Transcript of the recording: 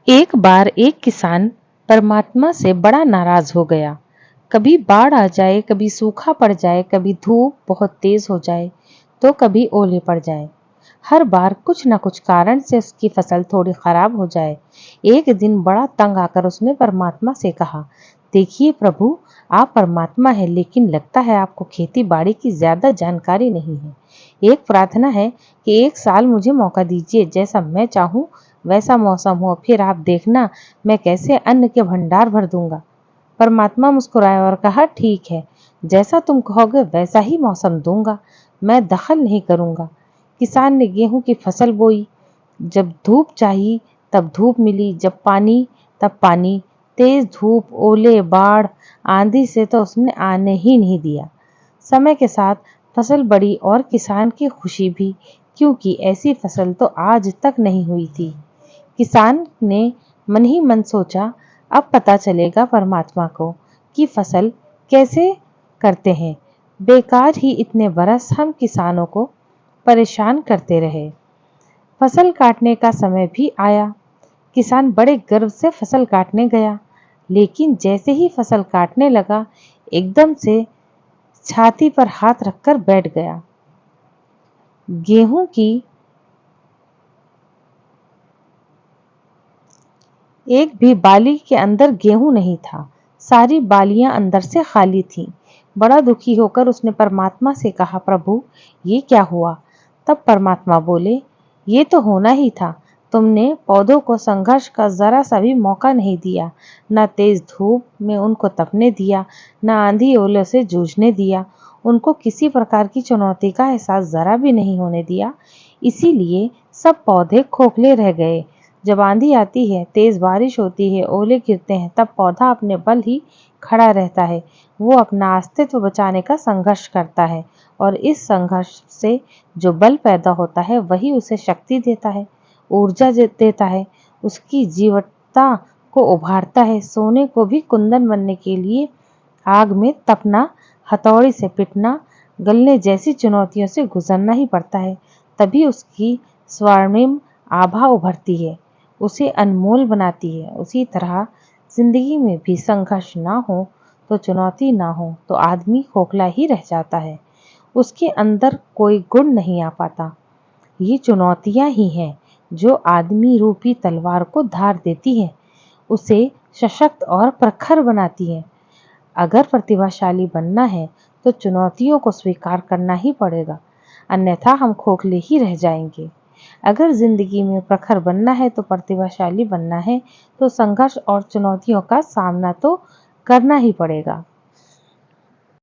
एक बार एक किसान परमात्मा से बड़ा नाराज हो गया। कभी बाढ़ आ जाए, कभी सूखा पड़ जाए, कभी धूप बहुत तेज हो जाए, तो कभी ओले पड़ जाए। हर बार कुछ न कुछ कारण से उसकी फसल थोड़ी खराब हो जाए। एक दिन बड़ा तंग आकर उसने परमात्मा से कहा, देखिए प्रभु, आप परमात्मा है, लेकिन लगता है आपको खेती बाड़ी की ज्यादा जानकारी नहीं है। एक प्रार्थना है कि एक साल मुझे मौका दीजिए, जैसा मैं चाहूँ वैसा मौसम हो, फिर आप देखना मैं कैसे अन्न के भंडार भर दूंगा। परमात्मा मुस्कुराए और कहा, ठीक है, जैसा तुम कहोगे वैसा ही मौसम दूंगा, मैं दखल नहीं करूंगा। किसान ने गेहूं की फसल बोई। जब धूप चाहिए तब धूप मिली, जब पानी तब पानी। तेज धूप, ओले, बाढ़, आंधी से तो उसने आने ही नहीं दिया। समय के साथ फसल बढ़ी और किसान की खुशी भी, क्योंकि ऐसी फसल तो आज तक नहीं हुई थी। किसान ने मन ही मन सोचा, अब पता चलेगा परमात्मा को कि फसल कैसे करते हैं। बेकार ही इतने बरस हम किसानों को परेशान करते रहे। फसल काटने का समय भी आया। किसान बड़े गर्व से फसल काटने गया, लेकिन जैसे ही फसल काटने लगा, एकदम से छाती पर हाथ रखकर बैठ गया। गेहूं की एक भी बाली के अंदर गेहूं नहीं था। सारी बालियां अंदर से खाली थीं। बड़ा दुखी होकर उसने परमात्मा से कहा, प्रभु, ये क्या हुआ? तब परमात्मा बोले, ये तो होना ही था। तुमने पौधों को संघर्ष का जरा सा भी मौका नहीं दिया। न तेज धूप में उनको तपने दिया, न आंधी ओले से जूझने दिया। उनको किसी प्रकार की चुनौती का एहसास जरा भी नहीं होने दिया। इसीलिए सब पौधे खोखले रह गए। जब आंधी आती है, तेज बारिश होती है, ओले गिरते हैं, तब पौधा अपने बल ही खड़ा रहता है। वो अपना अस्तित्व बचाने का संघर्ष करता है, और इस संघर्ष से जो बल पैदा होता है वही उसे शक्ति देता है, ऊर्जा देता है, उसकी जीवटता को उभारता है। सोने को भी कुंदन बनने के लिए आग में तपना, हथौड़ी से पिटना, गलने जैसी चुनौतियों से गुजरना ही पड़ता है। तभी उसकी स्वर्णिम आभा उभरती है, उसे अनमोल बनाती है। उसी तरह जिंदगी में भी संघर्ष ना हो तो, चुनौती ना हो तो आदमी खोखला ही रह जाता है। उसके अंदर कोई गुण नहीं आ पाता। ये चुनौतियां ही हैं जो आदमी रूपी तलवार को धार देती हैं, उसे सशक्त और प्रखर बनाती हैं। अगर प्रतिभाशाली बनना है तो चुनौतियों को स्वीकार करना ही पड़ेगा, अन्यथा हम खोखले ही रह जाएंगे। अगर जिंदगी में प्रखर बनना है तो प्रतिभाशाली बनना है, तो संघर्ष और चुनौतियों का सामना तो करना ही पड़ेगा।